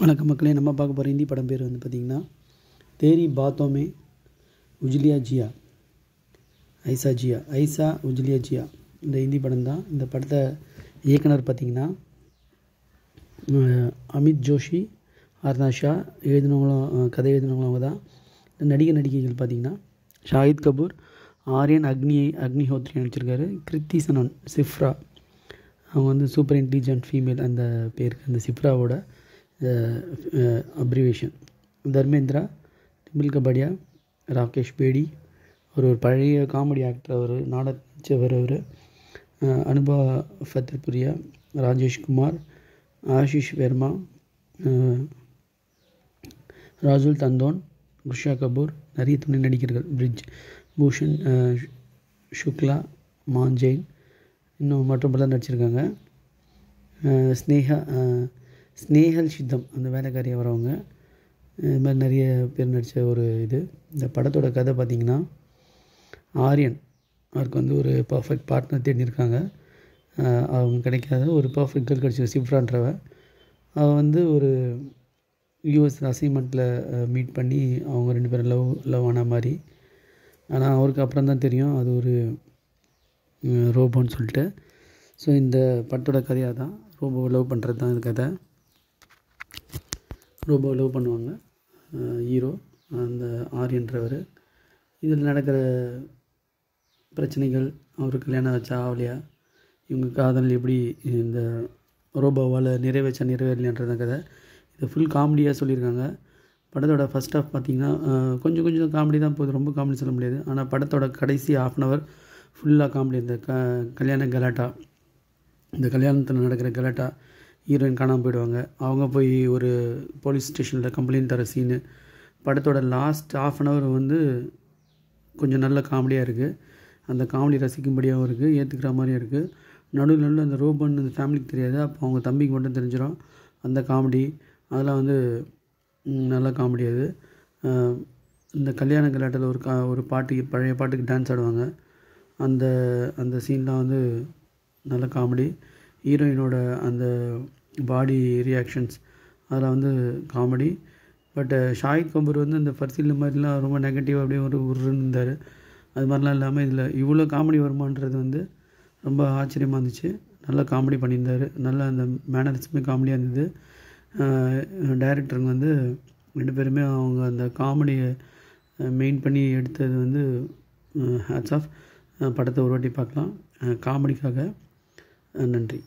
வணக்கம் மக்களே, நம்ம பார்க்க போகிற ஹிந்தி படம் பேர் வந்து பார்த்திங்கன்னா தேரி பாத்தோமே உஜ்லியா ஜியா ஐசா உஜ்லியா ஜியா. இந்த ஹிந்தி படம் தான். இந்த படத்தை இயக்குனர் பார்த்திங்கன்னா அமித் ஜோஷி, அர்னா ஷா எழுதினவங்களும் கதை எழுதினவங்களும் அவங்க தான். நடிகைகள் பார்த்திங்கன்னா ஷாஹித் கபூர், ஆரியன் அக்னிஹோத்ரி நடிச்சிருக்காரு. கிருத்தி சனன், சிஃப்ரா, அவங்க வந்து சூப்பர் இன்டெலிஜென்ட் ஃபீமேல் அந்த பேருக்கு, அந்த சிஃப்ராவோட அப்ரிவேஷன். தர்மேந்திரா, டிம்பிள் கபாடியா, ராகேஷ் பேடி, ஒரு பழைய காமெடி ஆக்டர், அவர் நாடகச்சவர். அவர் அனுபா ஃபத்தேபுரியா, ராஜேஷ்குமார், ஆஷிஷ் வர்மா, ராஜுல் தந்தோன், குஷா கபூர், நிறைய துணை நடிகர்கள், பிரிஜ் பூஷன், சுக்லா, மான்ஜெயின், இன்னும் மற்றும் பலர் நடிச்சிருக்காங்க. ஸ்னேஹல் சித்தம் அந்த வேலைக்காரியாக வரவங்க, இது மாதிரி நிறைய பேர் நடித்த ஒரு இது. இந்த படத்தோட கதை பார்த்திங்கன்னா, ஆரியன் அவருக்கு வந்து ஒரு பர்ஃபெக்ட் பார்ட்னர் தேடியிருக்காங்க. அவங்க கிடைக்காத ஒரு பர்ஃபெக்ட் கேர்ள் கிடச்சி, சிஃப்ரான்றவ. அவள் வந்து ஒரு யூஎஸ் அசைன்மெண்ட்டில் மீட் பண்ணி அவங்க ரெண்டு பேரும் லவ் ஆன மாதிரி. ஆனால் அவருக்கு அப்புறம் தான் தெரியும் அது ஒரு ரோபோன்னு சொல்லிட்டு. ஸோ இந்த படத்தோட கதையாக தான் ரோபோ லவ் பண்ணுறது தான் இது கதை. ரோபோ லவ் பண்ணுவாங்க ஹீரோ, அந்த ஆரியன்றவர். இதில் நடக்கிற பிரச்சனைகள், அவர் கல்யாணம் வச்சா ஆகலையா, இவங்க காதல் எப்படி இந்த ரோபோவால் நிறைவேறலையன்றது கதை. இது ஃபுல் காமெடியாக சொல்லியிருக்காங்க. படத்தோட ஃபஸ்ட் ஹாஃப் பார்த்திங்கன்னா கொஞ்சம் காமெடி தான் போகுது, ரொம்ப காமெடி சொல்ல முடியாது. ஆனால் படத்தோட கடைசி ½ ஃபுல்லாக காமெடி. இந்த கல்யாண கலாட்டா, இந்த கல்யாணத்தில் நடக்கிற கலாட்டா, ஹீரோயின் காணாமல் போயிடுவாங்க, அவங்க போய் ஒரு போலீஸ் ஸ்டேஷனில் கம்ப்ளைண்ட் தர சீனு. படத்தோட லாஸ்ட் ½ வந்து கொஞ்சம் நல்ல காமெடியாக இருக்குது. அந்த காமெடி ரசிக்கும்படியாகவும் இருக்குது, ஏற்றுக்கிற மாதிரியும் இருக்குது. நடுவில் அந்த ரோபோன்னு அந்த ஃபேமிலிக்கு தெரியாது, அப்போ அவங்க தம்பிக்கு மட்டும் தெரிஞ்சிடும். அந்த காமெடி அதெல்லாம் வந்து நல்ல காமெடி. அது இந்த கல்யாண கலாட்டில் ஒரு பாட்டுக்கு, பழைய பாட்டுக்கு டான்ஸ் ஆடுவாங்க. அந்த சீன்லாம் வந்து நல்ல காமெடி. ஹீரோயினோட அந்த பாடி ரியாக்ஷன்ஸ் அதில் வந்து காமெடி. பட் ஷாஹித் கபூர் வந்து அந்த ஃபர்சில் மாதிரிலாம் ரொம்ப நெகட்டிவாக அப்படியே உருன்னு இருந்தார். அது மாதிரிலாம் இல்லாமல் இதில் இவ்வளோ காமெடி வருமானது வந்து ரொம்ப ஆச்சரியமாக இருந்துச்சு. நல்லா காமெடி பண்ணியிருந்தார். நல்லா அந்த மேனரிசமே காமெடியாக இருந்தது. டைரக்டருங்க வந்து 2 பேருமே அவங்க அந்த காமெடியை மெயின் பண்ணி எடுத்தது வந்து ஹேட்ஸ் ஆஃப். படத்தை ஒரு வாட்டி பார்க்கலாம் காமெடிக்காக. நன்றி.